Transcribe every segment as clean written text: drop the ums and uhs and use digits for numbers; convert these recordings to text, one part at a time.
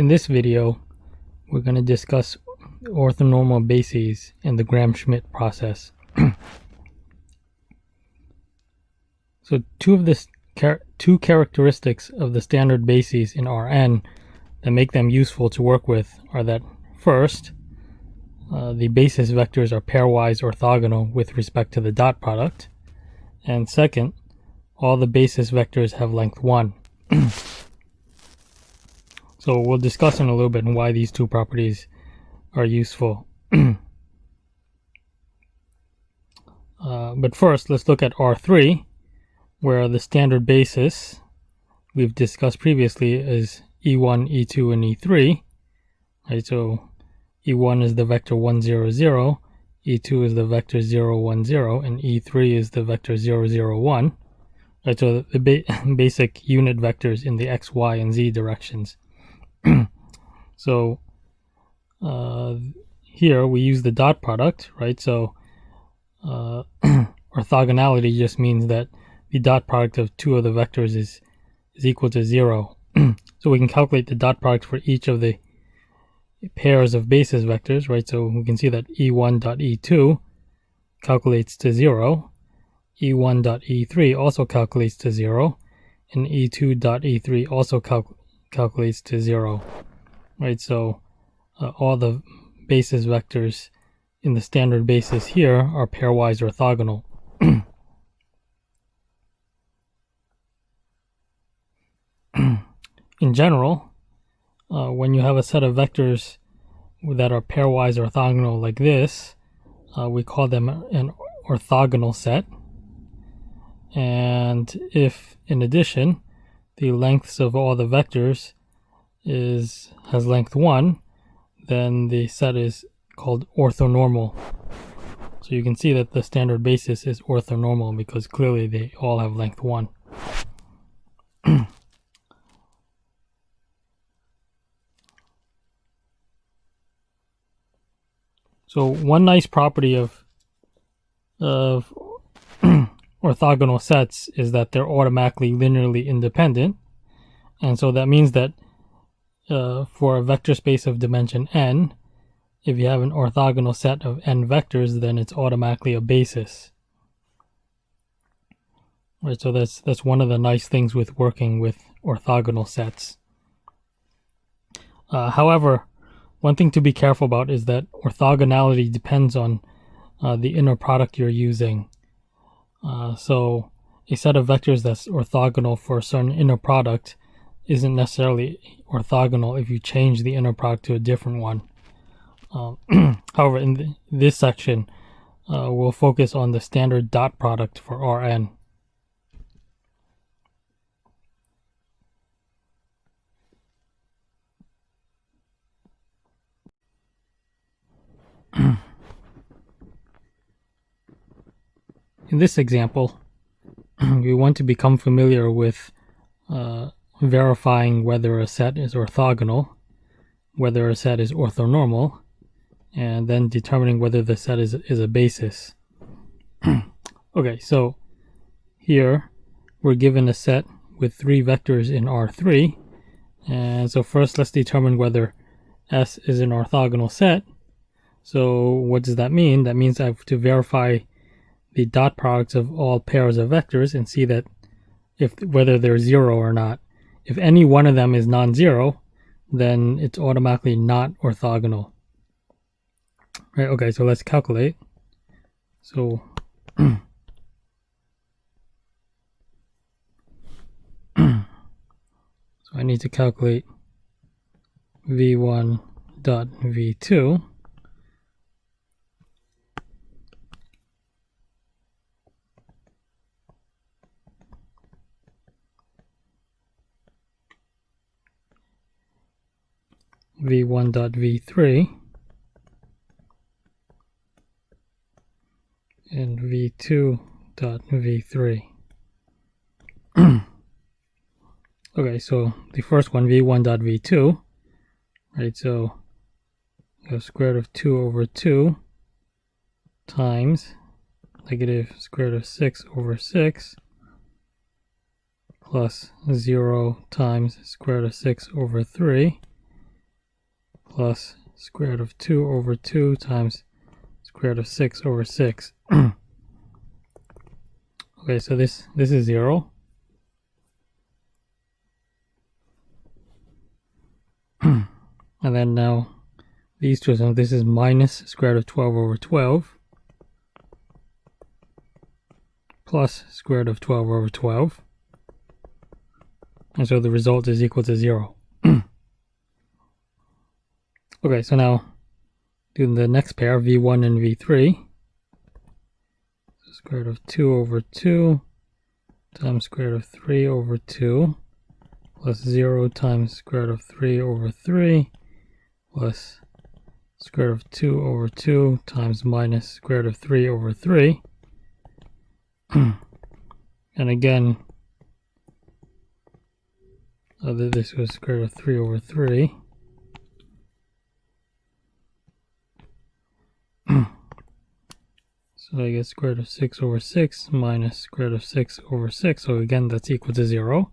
In this video, we're going to discuss orthonormal bases in the Gram-Schmidt process. So two characteristics of the standard bases in Rn that make them useful to work with are that first, the basis vectors are pairwise orthogonal with respect to the dot product, and second, all the basis vectors have length 1. So we'll discuss in a little bit why these two properties are useful. But first, let's look at R3, where the standard basis we've discussed previously is E1, E2, and E3. Right, so E1 is the vector 1, 0, 0, E2 is the vector 0, 1, 0, and E3 is the vector 0, 0, 1. Right, so the basic unit vectors in the x, y, and z directions. So here we use the dot product, right? So orthogonality just means that the dot product of two of the vectors is equal to 0. So we can calculate the dot product for each of the pairs of basis vectors, right? So we can see that E1.E2 calculates to 0, E1.E3 also calculates to 0, and E2.E3 also calculates to 0, right? So all the basis vectors in the standard basis here are pairwise orthogonal. In general, when you have a set of vectors that are pairwise orthogonal like this, we call them an orthogonal set. And if, in addition, the lengths of all the vectors has length 1, then the set is called orthonormal. So you can see that the standard basis is orthonormal because clearly they all have length 1. So one nice property of orthogonal sets is that they're automatically linearly independent, and so that means that for a vector space of dimension n, if you have an orthogonal set of n vectors, then it's automatically a basis. Right, so that's one of the nice things with working with orthogonal sets. However, one thing to be careful about is that orthogonality depends on the inner product you're using. So a set of vectors that's orthogonal for a certain inner product isn't necessarily orthogonal if you change the inner product to a different one. However, in this section, we'll focus on the standard dot product for Rn. In this example, we want to become familiar with verifying whether a set is orthogonal, whether a set is orthonormal, and then determining whether the set is a basis. Okay, so here we're given a set with 3 vectors in R3, and so first let's determine whether S is an orthogonal set. So what does that mean? That means I have to verify the dot products of all pairs of vectors and see that whether they're 0 or not. If any one of them is non-zero, then it's automatically not orthogonal. Right, okay, so let's calculate. So I need to calculate v1 dot v2. v1 dot v3 and v2 dot v3. Okay, so the first one, v1 dot v2, right? So the square root of 2 over 2 times negative square root of 6 over 6 plus 0 times square root of 6 over 3 plus square root of 2 over 2 times square root of 6 over 6. Okay, so this is 0. And then now these two, so this is minus square root of 12 over 12 plus square root of 12 over 12. And so the result is equal to 0. Okay, so now do the next pair, v1 and v3. So square root of 2 over 2 times square root of 3 over 2 plus 0 times square root of 3 over 3 plus square root of 2 over 2 times minus square root of 3 over 3. And again, this was square root of 3 over 3. So I get square root of 6 over 6 minus square root of 6 over 6. So again, that's equal to 0.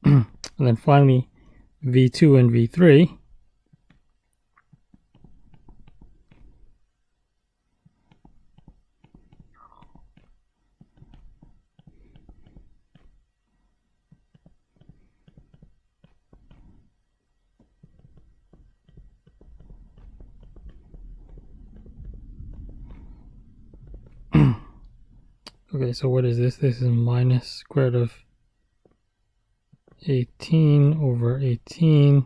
And then finally, v2 and v3. Okay, so what is this? This is minus square root of 18 over 18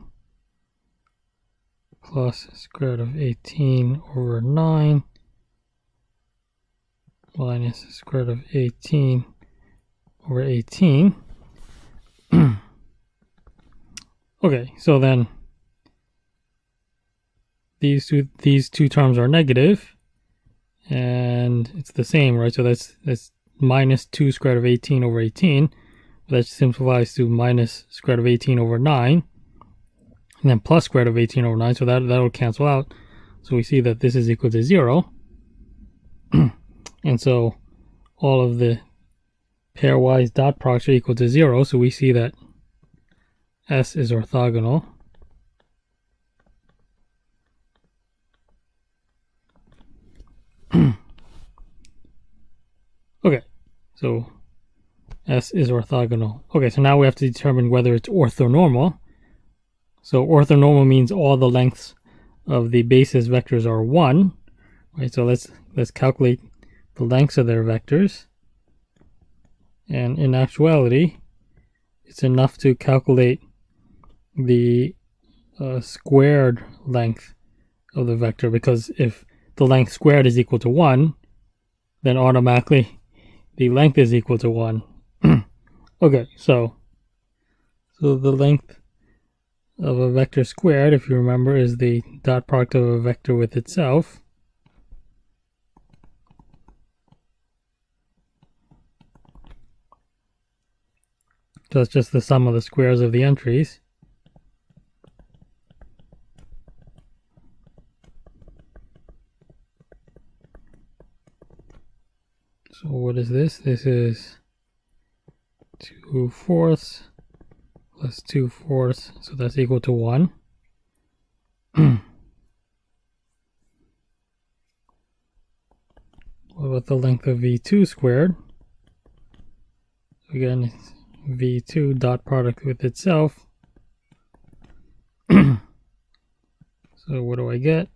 plus square root of 18 over 9 minus square root of 18 over 18. Okay, so then these two terms are negative, and it's the same, right? So that's minus 2 square root of 18 over 18. That simplifies to minus square root of 18 over 9, and then plus square root of 18 over 9, so that'll cancel out. So we see that this is equal to 0. And so all of the pairwise dot products are equal to 0, so we see that S is orthogonal. Okay, so S is orthogonal. Okay, so now we have to determine whether it's orthonormal. So orthonormal means all the lengths of the basis vectors are 1. Right, so let's calculate the lengths of their vectors. And in actuality, it's enough to calculate the squared length of the vector, because if the length squared is equal to 1, then automatically the length is equal to 1. Okay, so the length of a vector squared, if you remember, is the dot product of a vector with itself. So it's just the sum of the squares of the entries. So what is this? This is 2/4 plus 2/4, so that's equal to 1. What about the length of v2 squared? Again, it's v2 dot product with itself. So what do I get?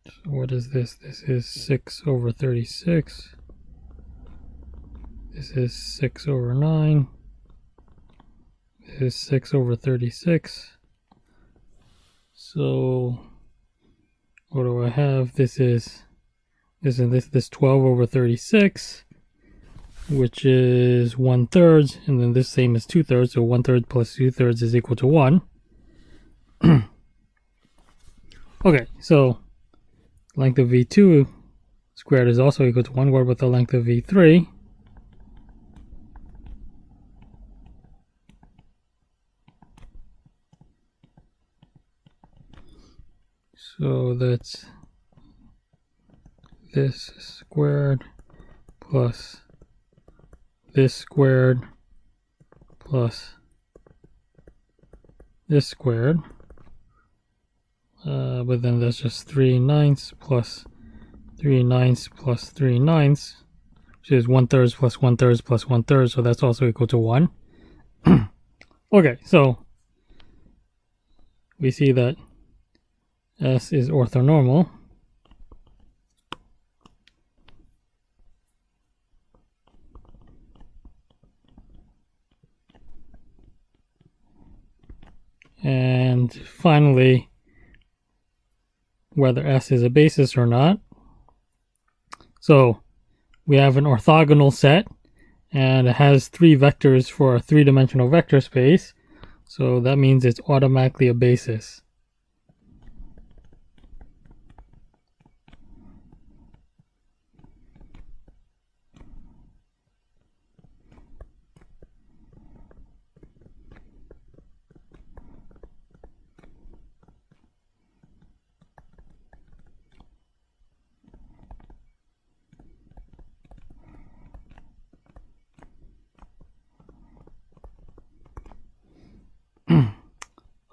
So what is this? This is 6 over 36. This is 6 over 9. This is 6 over 36. So what do I have? This is 12 over 36, which is 1/3, and then this same as 2/3, so 1/3 plus 2/3 is equal to 1. Okay, so length of v2 squared is also equal to 1. What about the length of v3? So that's this squared plus this squared plus this squared. But then that's just 3/9 plus 3/9 plus 3/9, which is 1/3 plus 1/3 plus 1/3. So that's also equal to 1. Okay, so we see that S is orthonormal. And finally, whether S is a basis or not. So we have an orthogonal set, and it has 3 vectors for a 3-dimensional vector space. So that means it's automatically a basis.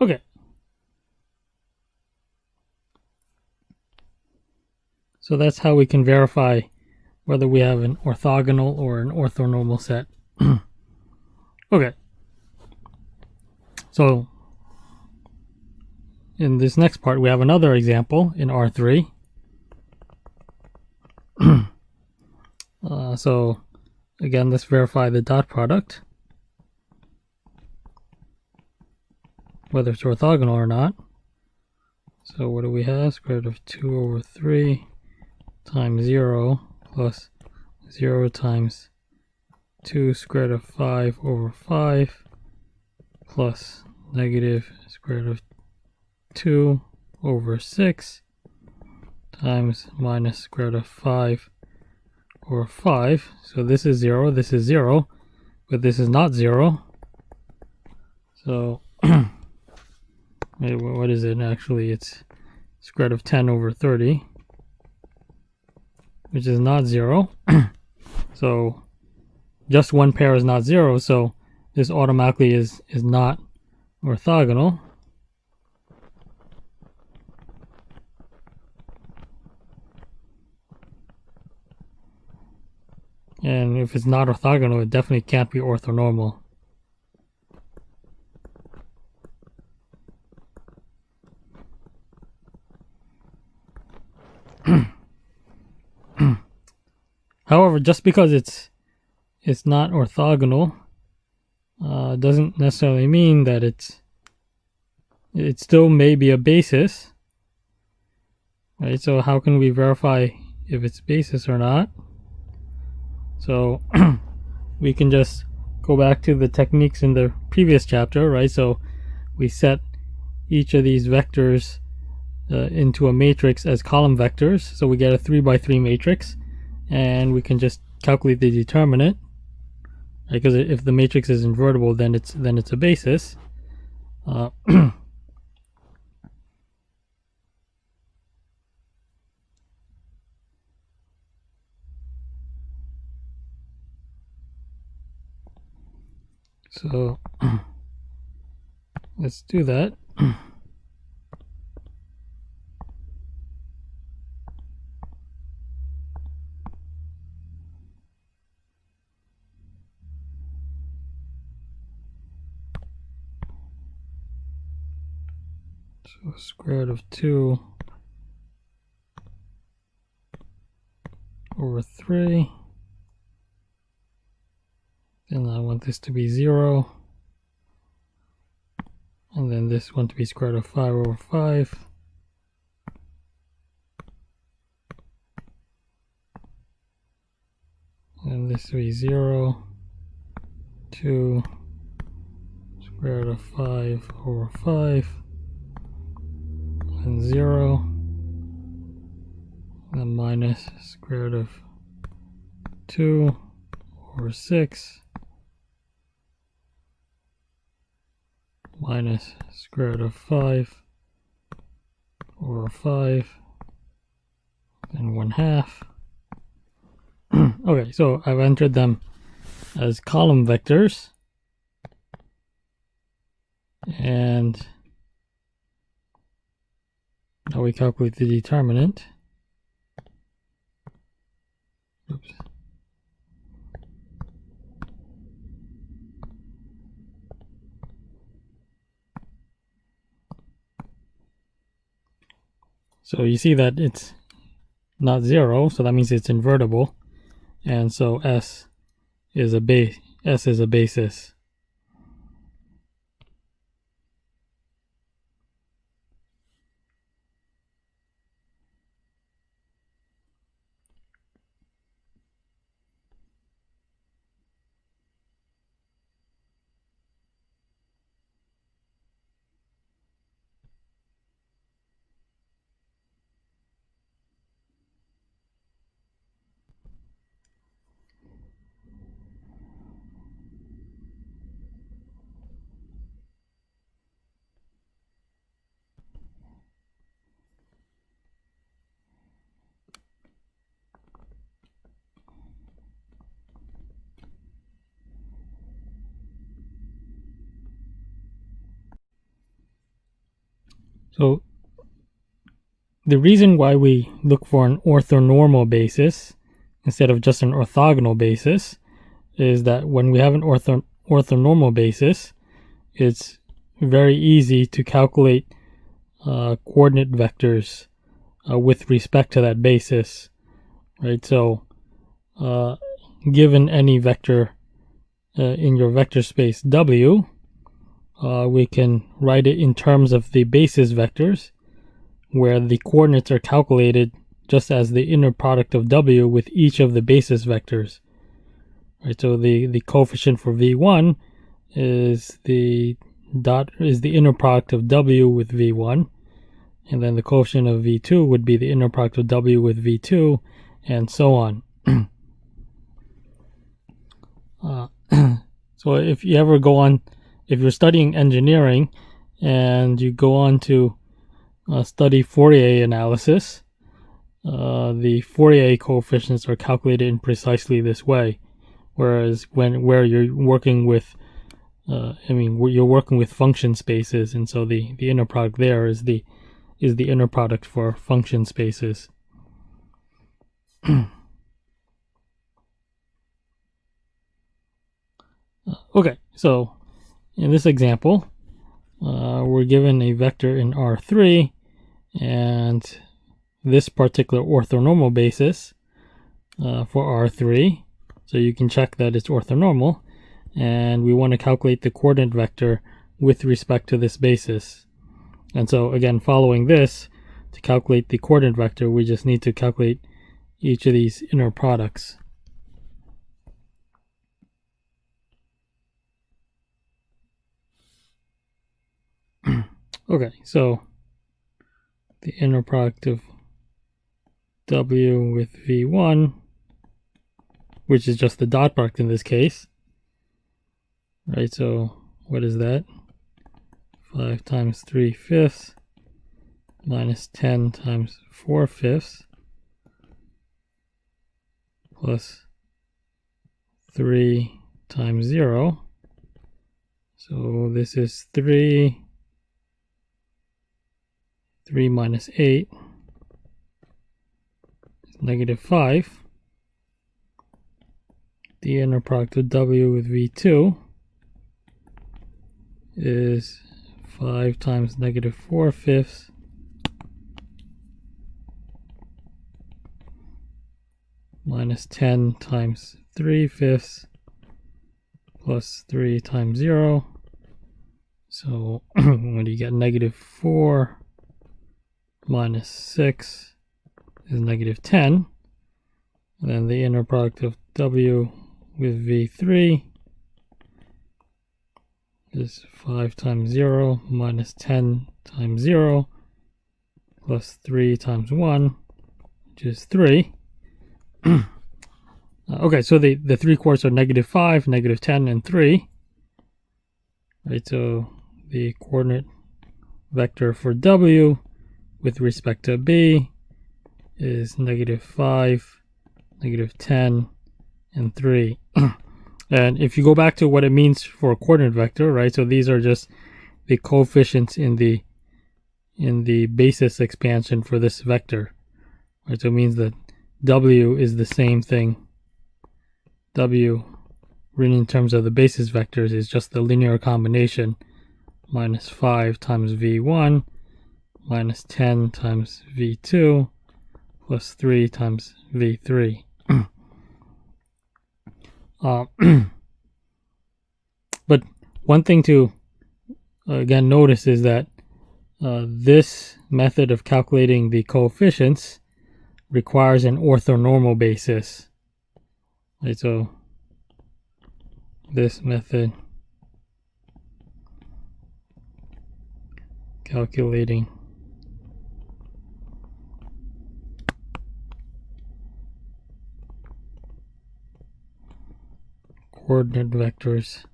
Okay. So that's how we can verify whether we have an orthogonal or an orthonormal set. Okay. So in this next part, we have another example in R3. So again, let's verify the dot product, whether it's orthogonal or not. So what do we have? Square root of 2 over 3 times 0 plus 0 times 2 square root of 5 over 5 plus negative square root of 2 over 6 times minus square root of 5 over 5. So this is 0, this is 0, but this is not 0. So what is it actually? It's square root of 10 over 30, which is not 0. So just one pair is not 0, so this automatically is not orthogonal. And if it's not orthogonal, it definitely can't be orthonormal. However, just because it's not orthogonal doesn't necessarily mean that it still may be a basis, right? So how can we verify if it's basis or not? So we can just go back to the techniques in the previous chapter, right? So we set each of these vectors into a matrix as column vectors, so we get a 3x3 matrix, and we can just calculate the determinant, right? Because if the matrix is invertible, then it's a basis. So let's do that. So square root of 2 over 3. Then I want this to be 0. And then this one to be square root of 5 over 5. And this to be 0, 2, square root of 5 over 5, and 0, and then minus square root of 2 over 6, minus square root of 5 4, 5, and 1/2. Okay, so I've entered them as column vectors, and now we calculate the determinant. Oops. So you see that it's not 0, so that means it's invertible, and so S is a basis. So the reason why we look for an orthonormal basis instead of just an orthogonal basis is that when we have an orthonormal basis, it's very easy to calculate coordinate vectors with respect to that basis, right? So given any vector in your vector space W, we can write it in terms of the basis vectors, where the coordinates are calculated just as the inner product of W with each of the basis vectors. Right, so the coefficient for V1 is the inner product of W with V1, and then the coefficient of V2 would be the inner product of W with V2, and so on. So if you ever go on, if you're studying engineering and you go on to study Fourier analysis, the Fourier coefficients are calculated in precisely this way. Whereas where you're working with, you're working with function spaces, and so the inner product there is the inner product for function spaces. Okay, so in this example, we're given a vector in R3, and this particular orthonormal basis for R3. So you can check that it's orthonormal, and we want to calculate the coordinate vector with respect to this basis. And so again, following this, to calculate the coordinate vector, we just need to calculate each of these inner products. Okay, so the inner product of W with V1, which is just the dot product in this case, right? So what is that? 5 times 3/5 minus 10 times 4/5 plus 3 times 0. So this is 3 minus 8 is -5. The inner product of W with V2 is 5 times -4/5 minus 10 times 3/5 plus 3 times 0. So when you get -4 minus 6 is -10. And then the inner product of W with V3 is 5 times 0 minus 10 times 0 plus 3 times 1, which is 3. Okay, so the 3 quarters are -5, -10, and 3. Right, so the coordinate vector for W with respect to B is -5, -10, and 3. And if you go back to what it means for a coordinate vector, right? So these are just the coefficients in the basis expansion for this vector, right? So it means that W is the same thing. W, written in terms of the basis vectors, is just the linear combination -5 times V1 minus 10 times V2 plus 3 times V3. But one thing to again notice is that this method of calculating the coefficients requires an orthonormal basis. Right, so this method calculating coordinate vectors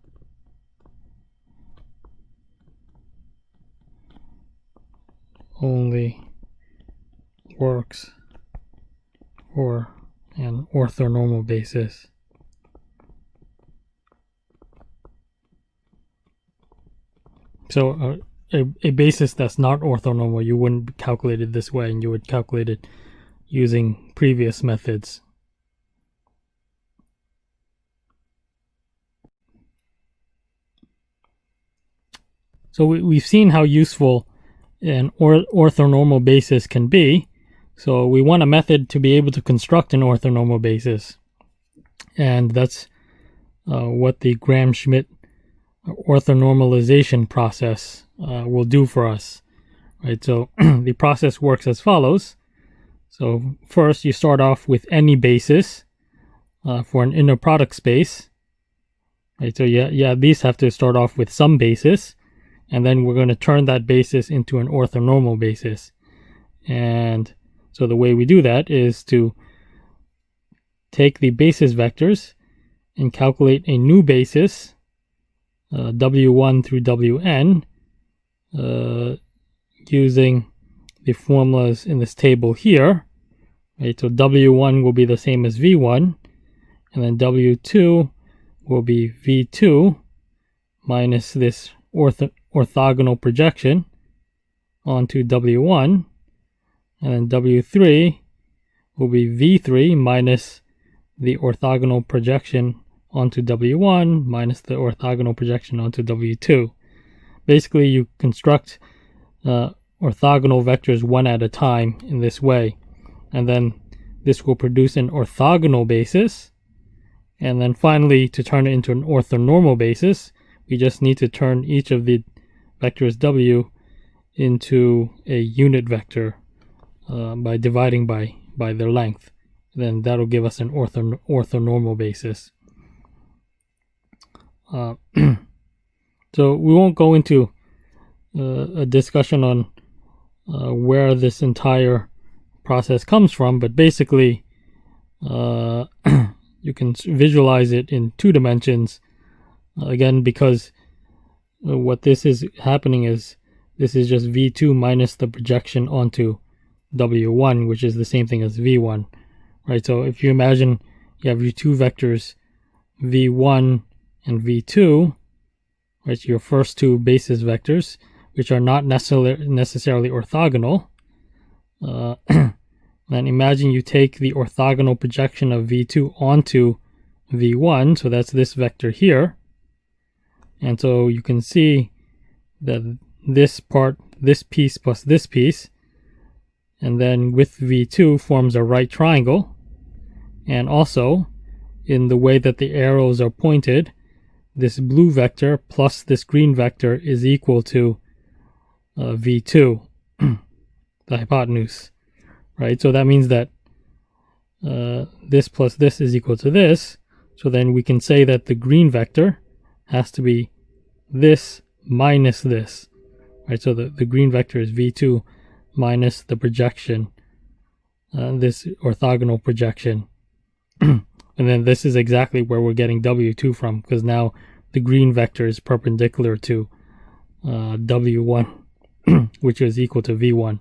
only works for an orthonormal basis. So a basis that's not orthonormal, you wouldn't calculate it this way, and you would calculate it using previous methods. So we've seen how useful an orthonormal basis can be. So we want a method to be able to construct an orthonormal basis. And that's what the Gram-Schmidt orthonormalization process will do for us. Right? So the process works as follows. So first you start off with any basis for an inner product space. Right? So these have to start off with some basis. And then we're going to turn that basis into an orthonormal basis. And so the way we do that is to take the basis vectors and calculate a new basis, W1 through Wn, using the formulas in this table here. Right? So W1 will be the same as V1, and then W2 will be V2 minus this orthogonal projection onto W1, and then W3 will be V3 minus the orthogonal projection onto W1 minus the orthogonal projection onto W2. Basically, you construct orthogonal vectors one at a time in this way, and then this will produce an orthogonal basis. And then finally, to turn it into an orthonormal basis, we just need to turn each of the vectors W into a unit vector by dividing by their length. Then that'll give us an orthonormal basis. So we won't go into a discussion on where this entire process comes from, but basically you can visualize it in 2 dimensions. Again, because what this is happening is this is just V2 minus the projection onto W1, which is the same thing as V1, right? So if you imagine you have your 2 vectors, V1 and V2, right? Your first 2 basis vectors, which are not necessarily orthogonal. And imagine you take the orthogonal projection of V2 onto V1, so that's this vector here. And so you can see that this part, this piece plus this piece, and then with V2 forms a right triangle. And also, in the way that the arrows are pointed, this blue vector plus this green vector is equal to V2, the hypotenuse. Right? So that means that this plus this is equal to this. So then we can say that the green vector has to be this minus this. Right? So the green vector is V2 minus the projection, this orthogonal projection. And then this is exactly where we're getting W2 from, because now the green vector is perpendicular to W1, which is equal to V1.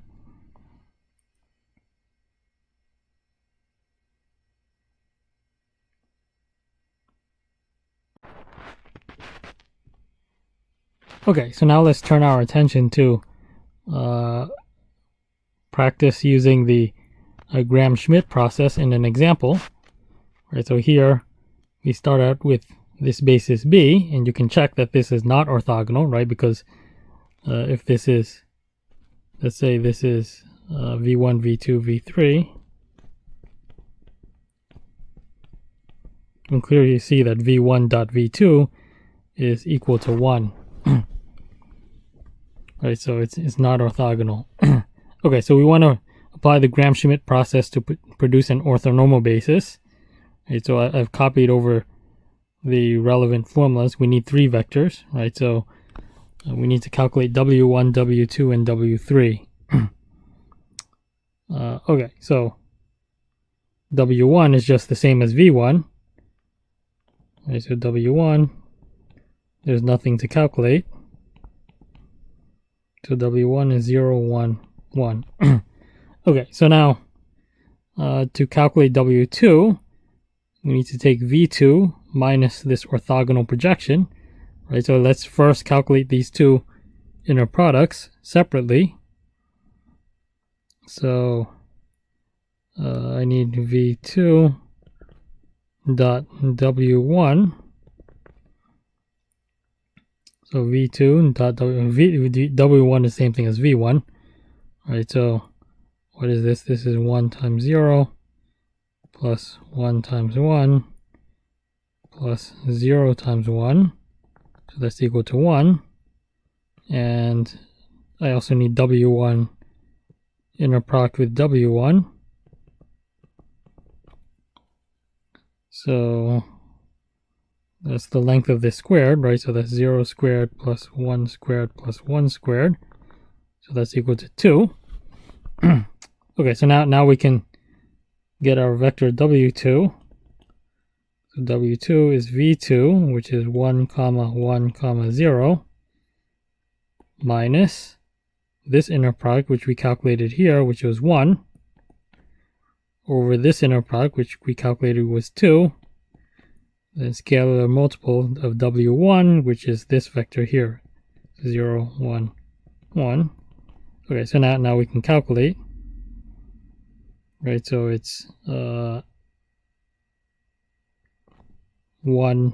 Okay, so now let's turn our attention to practice using the Graham-Schmidt process in an example. Right, so here we start out with this basis B, and you can check that this is not orthogonal, right? Because if this is, let's say this is V1, V2, V3, you can clearly see that V1 dot V2 is equal to 1. Right, so it's not orthogonal. Okay, so we want to apply the Graham-Schmidt process to produce an orthonormal basis. Right, so I've copied over the relevant formulas. We need 3 vectors, right? So we need to calculate W1, W2, and W3. Okay, so W1 is just the same as V1. Right, so W1, there's nothing to calculate. So W1 is 0, 1, 1. Okay, so now to calculate W2, we need to take V2 minus this orthogonal projection. Right, so let's first calculate these two inner products separately. So I need V2 dot W1. So V2 dot W1 is the same thing as V1. Right, so what is this? This is 1 times 0 plus 1 times 1 plus 0 times 1. So that's equal to 1. And I also need W1 inner product with W1. So that's the length of this squared, right? So that's 0 squared plus 1 squared plus 1 squared. So that's equal to 2. Okay, so now we can get our vector W2. So W2 is V2, which is 1, 1, 0, minus this inner product, which we calculated here, which was 1, over this inner product, which we calculated was 2, then scalar multiple of W1, which is this vector here, 0, 1, 1. Okay, so now we can calculate. Right, so it's 1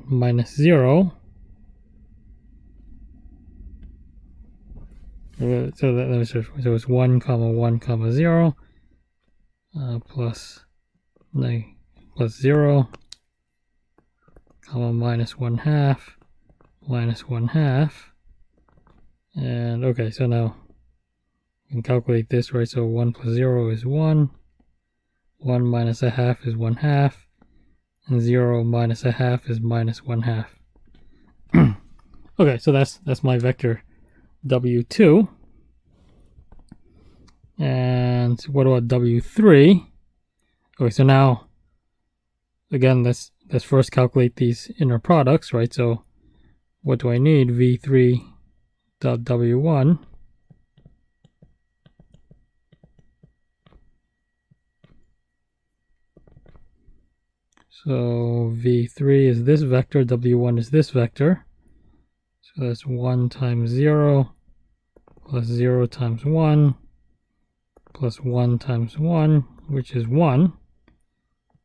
minus 0. So it's 1, 1, 0 plus 0, minus 1/2, minus 1/2. And okay, so now we can calculate this, right? So 1 plus 0 is 1. 1 minus 1/2 is 1/2. And 0 minus 1/2 is minus 1/2. Okay, so that's my vector W2. And what about W3? Okay, so now again let's first calculate these inner products, right? So what do I need? V3 dot W1. So V3 is this vector, W1 is this vector. So that's 1 times 0 plus 0 times 1 plus 1 times 1, which is 1.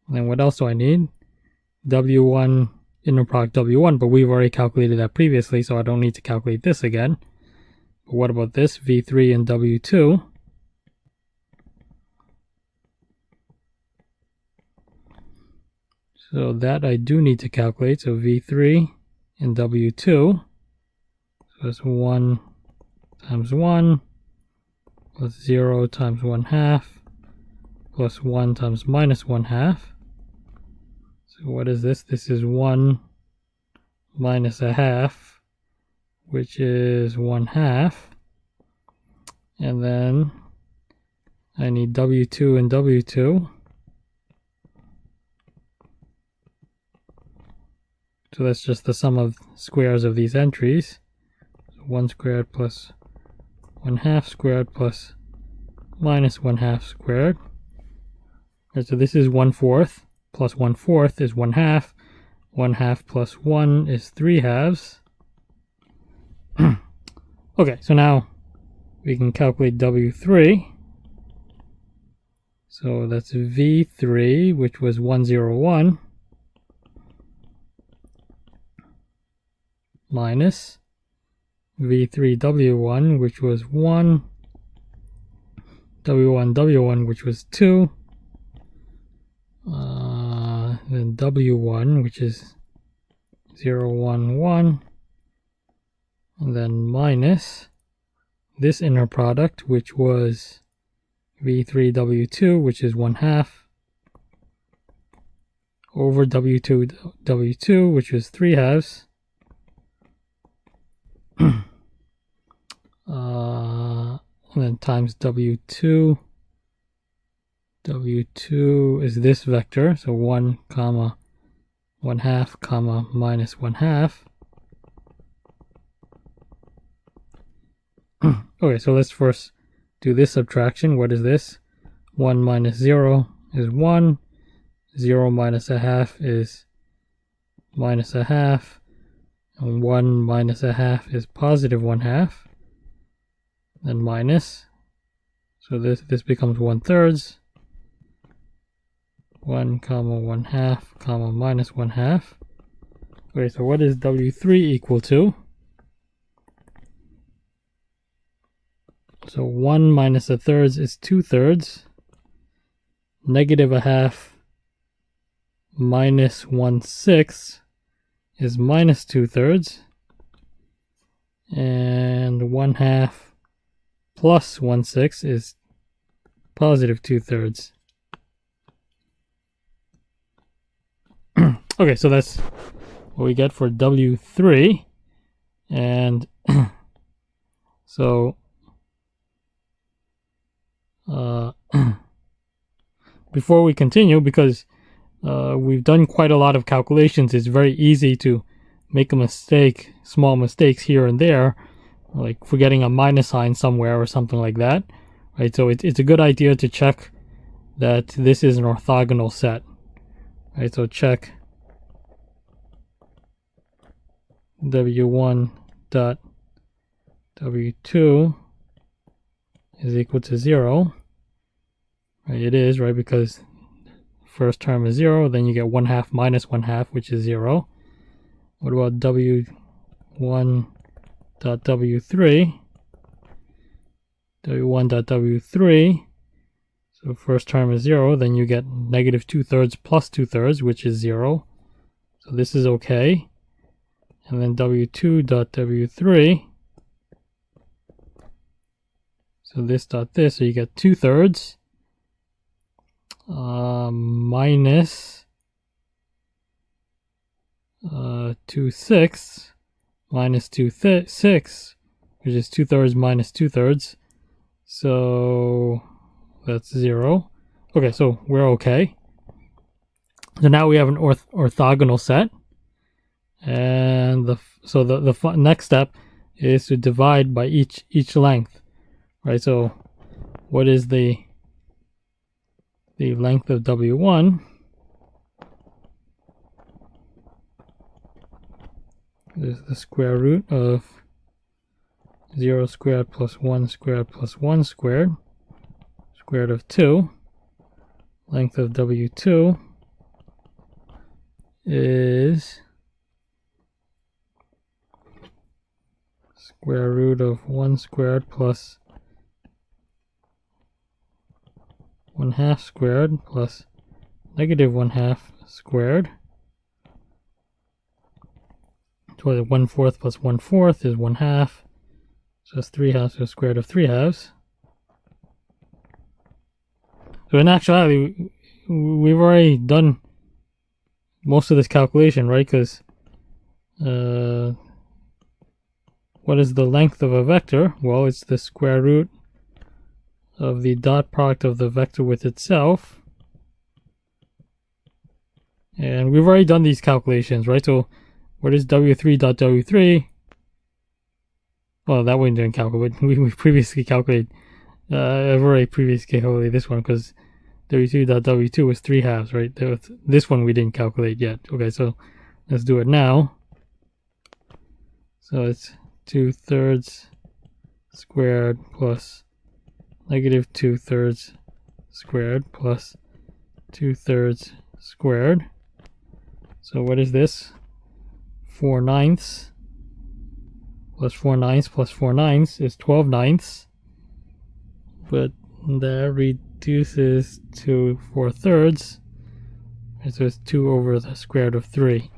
And then what else do I need? W1, inner product W1, but we've already calculated that previously, so I don't need to calculate this again. But what about this? V3 and W2. So that I do need to calculate. So V3 and W2. So it's 1 times 1 plus 0 times 1/2 plus 1 times minus 1/2. So what is this? This is 1 minus 1/2, which is 1/2. And then I need W2 and W2. So that's just the sum of squares of these entries. So 1 squared plus 1/2 squared plus minus 1/2 squared. Right, so this is 1/4 plus 1/4 is 1/2. 1/2 plus 1 is 3/2. Okay, so now we can calculate W3. So that's V3, which was 101, minus V3W1, which was 1, W1W1, which was 2, then W1, which is 0, 1, 1, and then minus this inner product, which was V3W2, which is 1/2, over W2W2, which is 3/2, and then times W2. W2 is this vector, so 1, comma, 1/2, comma, minus 1/2. Okay, so let's first do this subtraction. What is this? 1 minus 0 is 1. 0 minus 1/2 is minus 1/2. And 1 minus 1/2 is positive 1/2. Then minus. So this becomes 1/3. 1, comma, 1/2, comma, minus 1/2. Okay, so what is W3 equal to? So 1 minus 1/3 is 2/3. Negative 1/2 minus 1/6 is minus 2/3. And 1/2 plus 1/6 is positive 2/3. Okay, so that's what we get for W3. And so before we continue, because we've done quite a lot of calculations, it's very easy to make a mistake, small mistakes here and there, like forgetting a minus sign somewhere or something like that, right? So it's a good idea to check that this is an orthogonal set, right? So check W1 dot W2 is equal to 0. Right, it is, right, because first term is 0, then you get 1/2 minus 1/2, which is 0. What about W1 dot W3? W1 dot W3, so first term is 0, then you get negative 2/3 plus 2/3, which is 0. So this is okay. And then W2 dot W3, so this dot this, so you get 2/3 minus 2/6 minus 2/6, which is 2/3 minus 2/3. So that's 0. Okay, so we're okay. So now we have an orthogonal set. And the next step is to divide by each length, right? So what is the length of W1? Is the square root of 0 squared plus 1 squared plus 1 squared, square root of 2. Length of W2 is square root of 1 squared plus 1/2 squared plus negative 1/2 squared. So 1/4 plus 1/4 is 1/2. So that's 3/2, so square root of 3/2. So in actuality, we've already done most of this calculation, right? Because what is the length of a vector? Well, it's the square root of the dot product of the vector with itself. And we've already done these calculations, right? So what is W3 dot W3? Well, that one didn't calculate. We previously calculated. I've already previously calculated this one because W2 dot W2 was 3/2, right? This one we didn't calculate yet. Okay, so let's do it now. So it's 2/3 squared plus negative 2/3 squared plus 2/3 squared. So what is this? 4/9 plus 4/9 plus 4/9 is 12/9, but that reduces to 4/3, so it's 2 over the square root of 3.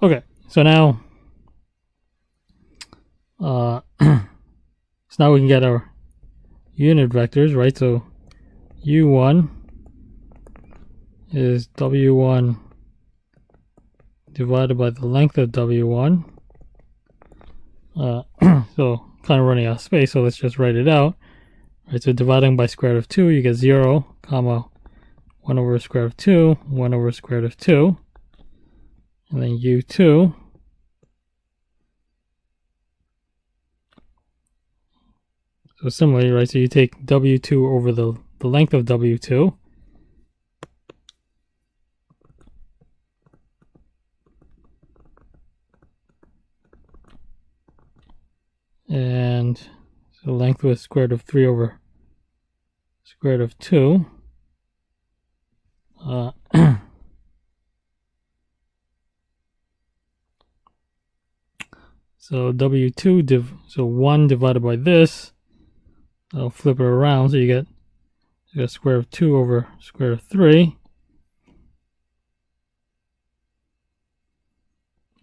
Okay, so now so now we can get our unit vectors, right? So u1 is w1 divided by the length of w1. So kind of running out of space, so let's just write it out. Right, so dividing by square root of 2, you get 0, comma 1 over square root of 2, 1 over square root of 2, and then u2 so similarly, right, so you take w2 over the length of w2, and the length was square root of 3 over square root of 2. So w2 so 1 divided by this, I'll flip it around, so you get square root of 2 over square root of 3.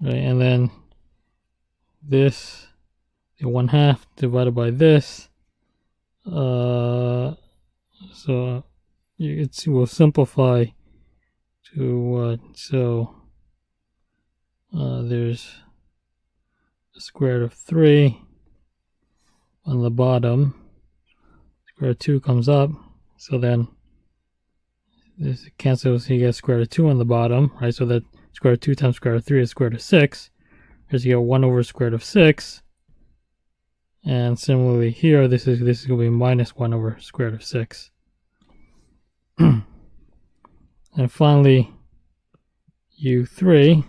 Right, and then this, the 1/2 divided by this, so it will simplify to what? So there's the square root of 3 on the bottom, square root of 2 comes up, so then this cancels, so you get square root of 2 on the bottom, right? So that square root of 2 times square root of 3 is square root of 6. Here's you get 1 over square root of 6. And similarly here, this is going to be minus 1 over square root of 6. And finally, u3,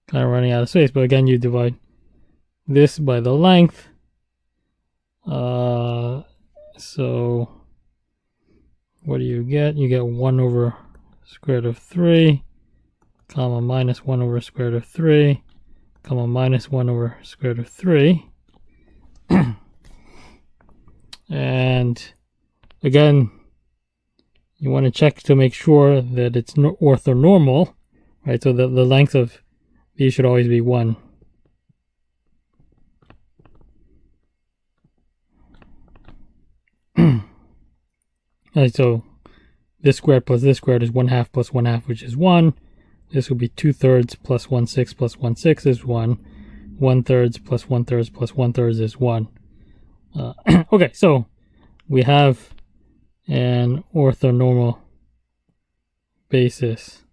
kind of running out of space, but again, you divide this by the length. So what do you get? You get 1 over square root of 3, comma minus 1 over square root of 3, comma minus 1 over square root of 3. And again, you want to check to make sure that it's orthonormal, right? So the length of these should always be 1. Right, so this squared plus this squared is 1/2 plus 1/2, which is 1. This will be 2/3 plus 1/6 plus 1/6 is 1. 1/3 plus 1/3 plus 1/3 is 1. Okay, so we have an orthonormal basis.